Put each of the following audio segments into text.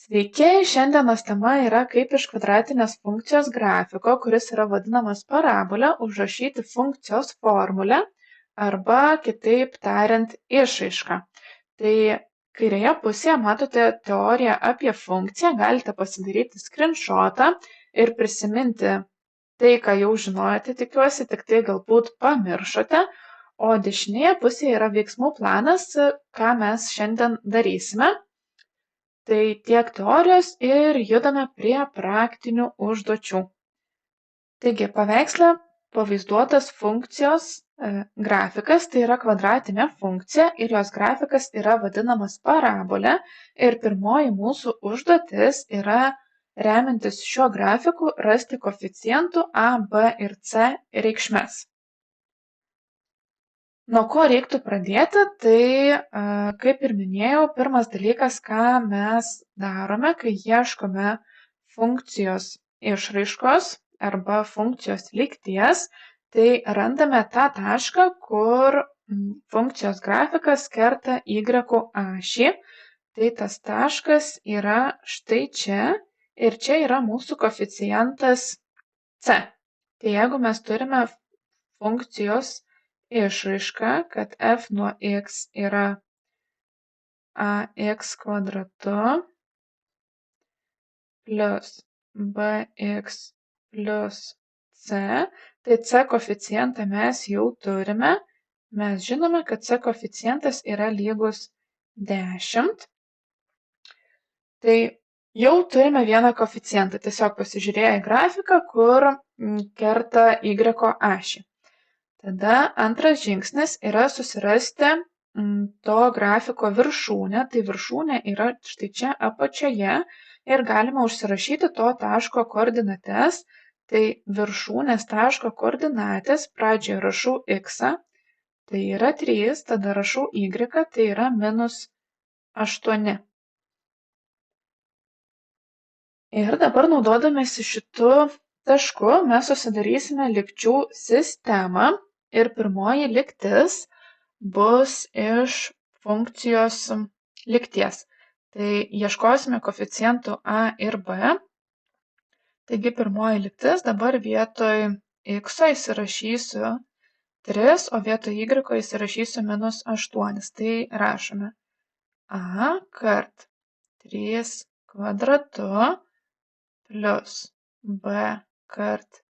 Sveiki, šiandienos tema yra kaip iš kvadratinės funkcijos grafiko, kuris yra vadinamas parabolė, užrašyti funkcijos formulę arba kitaip tariant išraišką. Tai kairėje pusėje matote teoriją apie funkciją, galite pasidaryti screenshotą ir prisiminti tai, ką jau žinojate, tikiuosi, tik tai galbūt pamiršote, o dešinėje pusėje yra veiksmų planas, ką mes šiandien darysime. Tai tiek teorijos ir judame prie praktinių užduočių. Taigi, paveiksle pavaizduotas funkcijos grafikas, tai yra kvadratinė funkcija ir jos grafikas yra vadinamas parabolė. Ir pirmoji mūsų užduotis yra, remiantis šiuo grafiku, rasti koeficientų a, b ir c reikšmes. Nuo ko reiktų pradėti, tai kaip ir minėjau, pirmas dalykas, ką mes darome, kai ieškome funkcijos išraiškos arba funkcijos lygties, tai randame tą tašką, kur funkcijos grafikas kerta y ašį. Tai tas taškas yra štai čia ir čia yra mūsų koeficientas c. Tai jeigu mes turime funkcijos išraiška, kad f nuo x yra ax kvadratu plus bx plus c, tai c koeficientą mes jau turime. Mes žinome, kad c koeficientas yra lygus 10. Tai jau turime vieną koeficientą, tiesiog pasižiūrėję į grafiką, kur kerta y ašį. Tada antras žingsnis yra susirasti to grafiko viršūnę, tai viršūnė yra štai čia apačioje ir galima užsirašyti to taško koordinates. Tai viršūnės taško koordinatės pradžioje rašau x, tai yra 3, tada rašau y, tai yra -8. Ir dabar naudodamėsi šitu tašku mes susidarysime lygčių sistemą. Ir pirmoji lygtis bus iš funkcijos lygties. Tai ieškosime koeficientų a ir b. Taigi pirmoji lygtis dabar vietoj x įsirašysiu 3, o vietoj y įsirašysiu -8. Tai rašome a kart 3 kvadratu plus b kart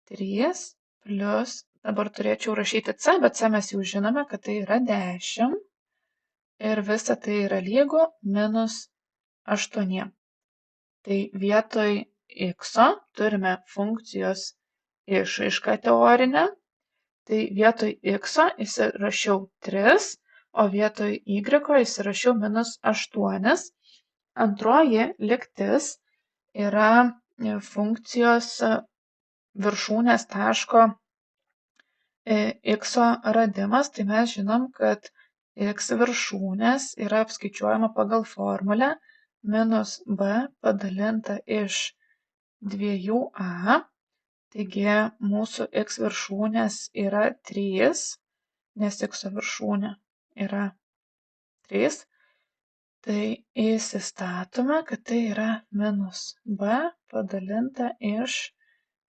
3 plus, dabar turėčiau rašyti c, bet c mes jau žinome, kad tai yra 10 ir visa tai yra lygu -8. Tai vietoj x turime funkcijos išraišką teorinę, tai vietoj x įsirašiau 3, o vietoj y įsirašiau -8. Antroji lygtis yra funkcijos viršūnės taško x radimas, tai mes žinom, kad x viršūnės yra apskaičiuojama pagal formulę -b padalinta iš 2a. Taigi mūsų x viršūnės yra 3, nes x viršūnė yra 3. Tai įsistatome, kad tai yra -b padalinta iš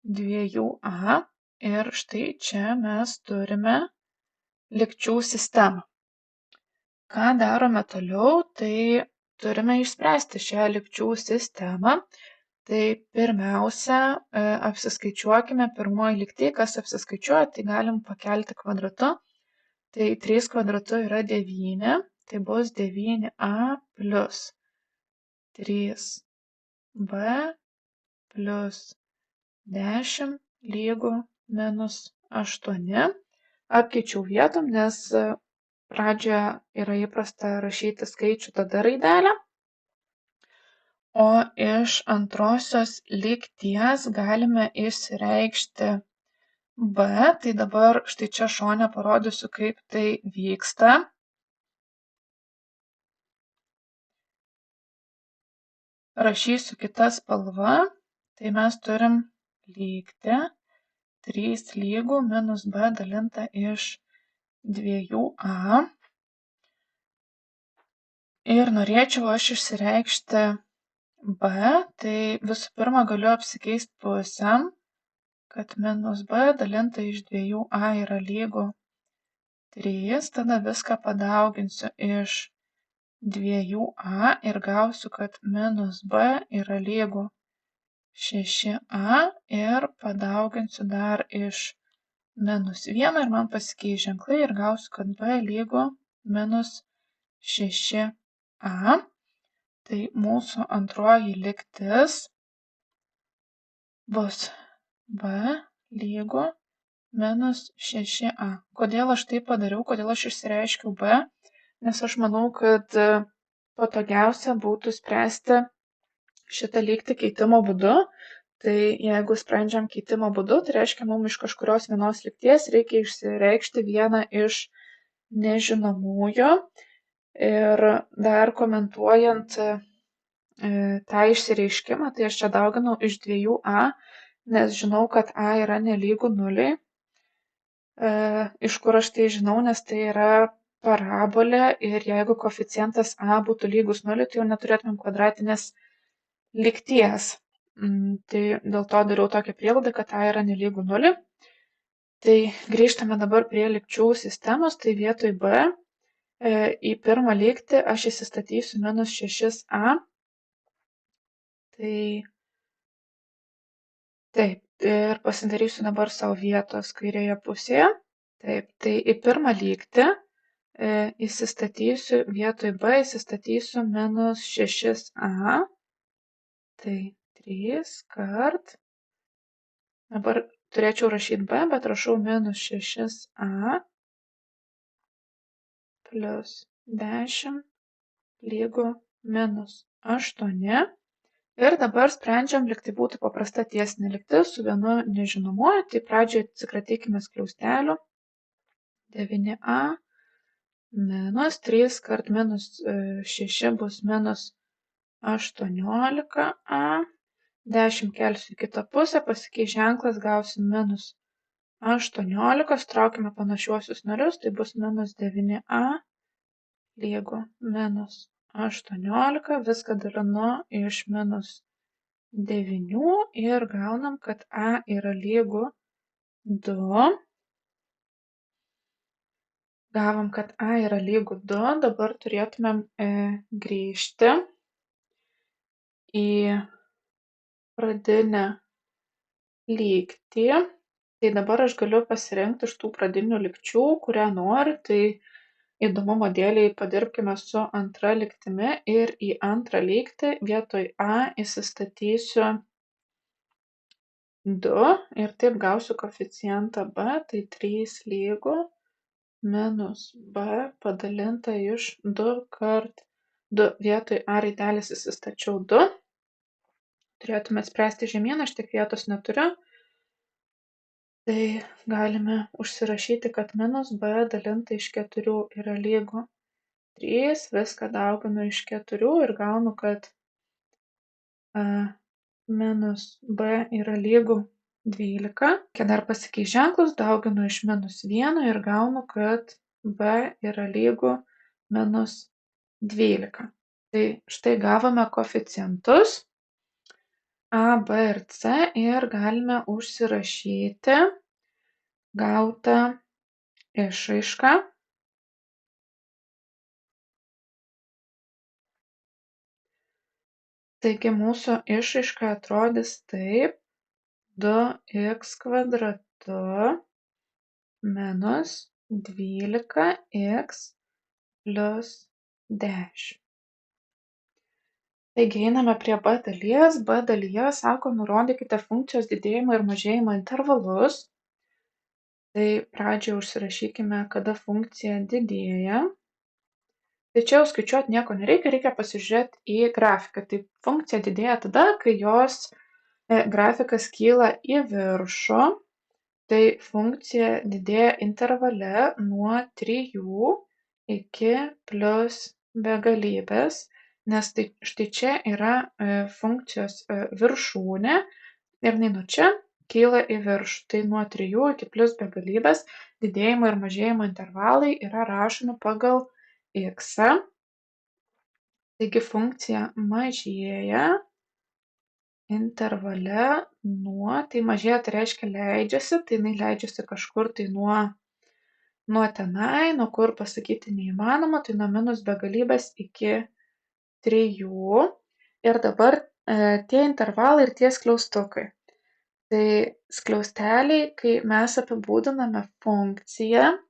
2a. Ir štai čia mes turime lygčių sistemą. Ką darome toliau, tai turime išspręsti šią lygčių sistemą. Tai pirmiausia, apsiskaičiuokime pirmoji lygtį, kas apsiskaičiuoja, tai galim pakelti kvadratu. Tai 3 kvadratu yra 9, tai bus 9a plus 3b plus 10 lygu -8. Apkeičiau vietom, nes pradžioje yra įprasta rašyti skaičių, tada raidelę. O iš antrosios lygties galime išsireikšti b. Tai dabar štai čia šone parodysiu, kaip tai vyksta. Rašysiu kitą spalvą. Tai mes turim lygtį 3 lygu -b dalinta iš 2a. Ir norėčiau aš išsireikšti b, tai visų pirma galiu apsikeisti pusėm, kad minus b dalinta iš 2a yra lygu 3, tada viską padauginsiu iš 2a ir gausiu, kad minus b yra lygu 6a ir padauginsiu dar iš minus 1 ir man pasikeis ženklai ir gausiu, kad b lygu minus 6a. Tai mūsų antroji lygtis bus b lygu minus 6a. Kodėl aš tai padariau, kodėl aš išsireiškiau b? Nes aš manau, kad patogiausia būtų spręsti šitą lygtį keitimo būdu. Tai jeigu sprendžiam keitimo būdu, tai reiškia, mums iš kažkurios vienos lygties reikia išsireikšti vieną iš nežinomųjų. Ir dar komentuojant tą išsireiškimą, tai aš čia dauginau iš 2a, nes žinau, kad a yra nelygu 0. Iš kur aš tai žinau, nes tai yra parabolė ir jeigu koeficientas a būtų lygus 0, tai jau neturėtumėm kvadratinės lygties. Tai dėl to dariau tokią prielaidą, kad a yra nelygu 0. Tai grįžtame dabar prie lygčių sistemos, tai vietoj b į pirmą lygtį aš įsistatysiu minus 6a. Tai taip, ir pasidarysiu dabar savo vietos kairėje pusėje. Taip, tai į pirmą lygtį įsistatysiu vietoj b, įsistatysiu minus 6a. Tai 3 kart. Dabar turėčiau rašyti b, bet rašau minus 6a plus 10 lygu minus 8. Ir dabar sprendžiam, lyg tai būtų paprasta tiesinė lygtis su vienu nežinomuoju. Tai pradžioje atsikratykime skliaustelių. 9a minus 3 kart minus 6 bus minus 18a. 10 kelsiu į kitą pusę, pasikeis ženklas, gausim minus 18. Traukime panašiuosius narius, tai bus minus 9a lygu minus 18. Viską dalinu iš minus 9 ir gaunam, kad a yra lygu 2. Gavom, kad a yra lygu 2. Dabar turėtumėm grįžti į pradinę lygtį. Tai dabar aš galiu pasirinkti iš tų pradinių lygčių, kurią noriu. Tai įdomumo dėliai padirbkime su antra lygtimi ir į antrą lygtį vietoj a įsistatysiu 2 ir taip gausiu koeficientą b, tai 3 lygu minus b padalinta iš 2 kart 2 vietoj a raidelės įsistačiau 2. Turėtume spręsti žemyną, aš tik vietos neturiu. Tai galime užsirašyti, kad minus b dalinta iš 4 yra lygu 3, viską dauginu iš 4 ir gaunu, kad minus b yra lygu 12. Kai dar pasikeis ženklus, dauginu iš minus 1 ir gaunu, kad b yra lygu minus 12. Tai štai gavome koeficientus a, b ir c ir galime užsirašyti gautą išraišką. Taigi mūsų išraiška atrodys taip: 2x kvadratu minus 12x plus 10. Taigi einame prie b dalies. B dalyje sako, nurodykite funkcijos didėjimo ir mažėjimo intervalus. Tai pradžioje užsirašykime, kada funkcija didėja. Tai čia jau skaičiuoti nieko nereikia, reikia pasižiūrėti į grafiką. Tai funkcija didėja tada, kai jos grafikas kyla į viršų. Tai funkcija didėja intervale nuo 3 iki plus begalybės, nes tai štai čia yra funkcijos viršūnė ir jinai nuo čia kyla į viršų. Tai nuo 3 iki plus begalybės didėjimo ir mažėjimo intervalai yra rašomi pagal x. Taigi funkcija mažėja intervale nuo, tai mažėja, tai reiškia leidžiasi, tai jinai leidžiasi kažkur tai nuo tenai, nuo kur pasakyti neįmanoma, tai nuo minus begalybės iki 3. Ir dabar tie intervalai ir tie skliaustukai. Tai skliausteliai, kai mes apibūdiname funkciją,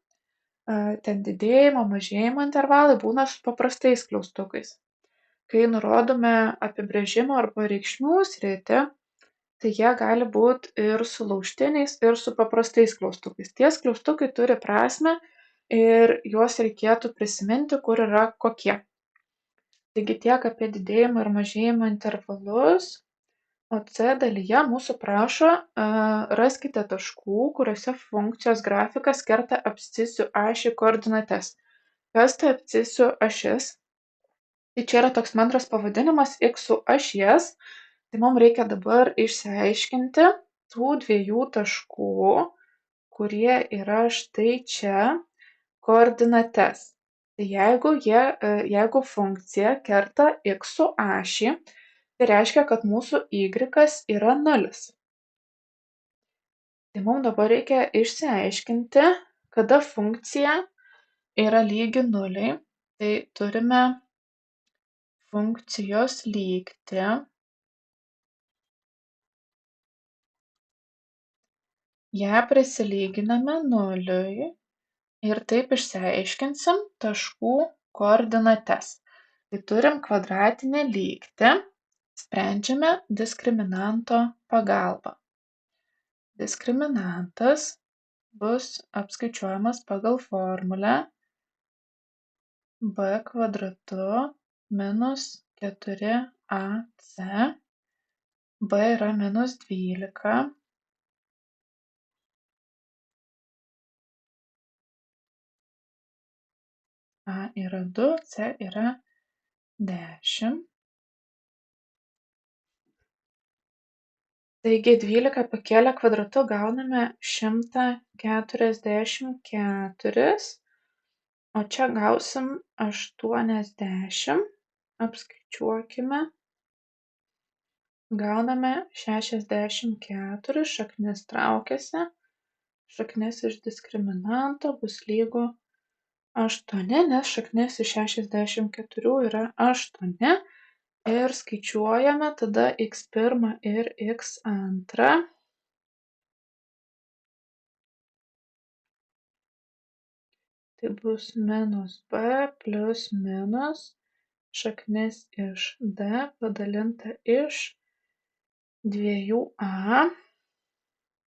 ten didėjimo, mažėjimo intervalai būna su paprastais skliaustukais. Kai nurodome apibrėžimo arba reikšmių sritį, tai jie gali būti ir su laužtiniais, ir su paprastais skliaustukais. Tie skliaustukai turi prasmę ir juos reikėtų prisiminti, kur yra kokie. Taigi tiek apie didėjimo ir mažėjimo intervalus. O C dalyje mūsų prašo raskite taškų, kuriuose funkcijos grafikas kerta abscisių ašį koordinates. Kas ta abscisių ašis? Tai čia yra toks bendras pavadinimas x ašies. Tai mums reikia dabar išsiaiškinti tų dviejų taškų, kurie yra štai čia, koordinates. Tai jeigu funkcija kerta x ašį, tai reiškia, kad mūsų y yra 0. Tai mums dabar reikia išsiaiškinti, kada funkcija yra lygi 0. Tai turime funkcijos lygtį. Ją prisilyginame 0 ir taip išsiaiškinsim taškų koordinates. Tai turim kvadratinę lygtį, sprendžiame diskriminanto pagalba. Diskriminantas bus apskaičiuojamas pagal formulę b kvadratu minus 4ac, b yra minus 12, a yra 2, c yra 10. Taigi 12 pakėlę kvadratu gauname 144, o čia gausim 80. Apskaičiuokime. Gauname 64, šaknis traukiasi, šaknis iš diskriminanto bus lygu 8, nes šaknis iš 64 yra 8. Ir skaičiuojame tada x1 ir x2. Tai bus minus b plus minus šaknis iš d padalinta iš 2a.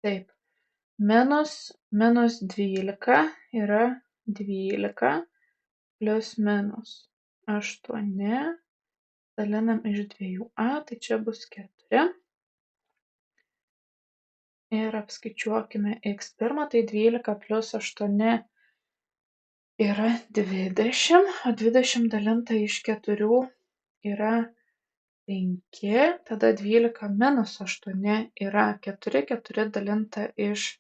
Taip, minus 12 yra 12 plus minus 8 dalinam iš 2a, tai čia bus 4. Ir apskaičiuokime x1, tai 12 plus 8 yra 20, o 20 dalinta iš 4 yra 5, tada 12 minus 8 yra 4, 4 dalinta iš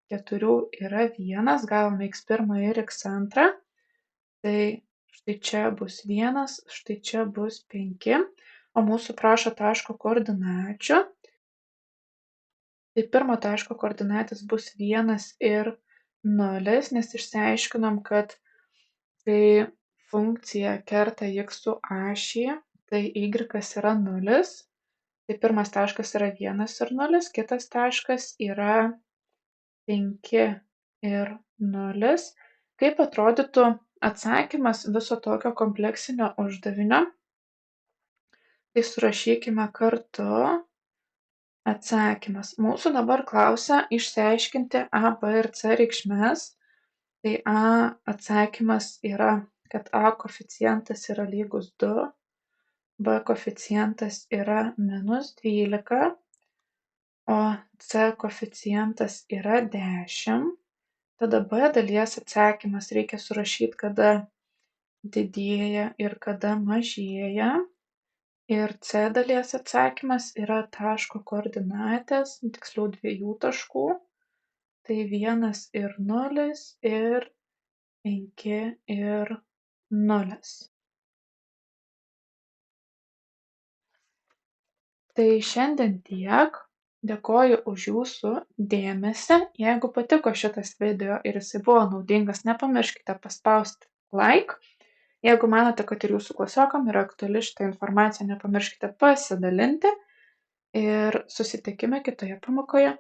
4 yra 1, gavome x1 ir x2, tai štai čia bus 1, štai čia bus 5, o mūsų prašo taško koordinačių. Tai pirmo taško koordinatės bus 1 ir 0, nes išsiaiškinom, kad kai funkcija kerta x ašį, tai y yra 0. Tai pirmas taškas yra 1 ir 0, kitas taškas yra 5 ir 0. Kaip atrodytų atsakymas viso tokio kompleksinio uždavinio? Tai surašykime kartu. Atsakymas. Mūsų dabar klausia išsiaiškinti a, b ir c reikšmes. Tai a atsakymas yra, kad a koeficientas yra lygus 2, b koeficientas yra minus 12, o c koeficientas yra 10. Tada b dalies atsakymas reikia surašyti, kada didėja ir kada mažėja. Ir c dalies atsakymas yra taško koordinatės, tiksliau 2 taškų. Tai 1 ir 0 ir 5 ir 0. Tai šiandien tiek. Dėkoju už jūsų dėmesį. Jeigu patiko šitas video ir jisai buvo naudingas, nepamirškite paspausti like. Jeigu manote, kad ir jūsų klasiokam yra aktuali šitą informaciją, nepamirškite pasidalinti ir susitikime kitoje pamokoje.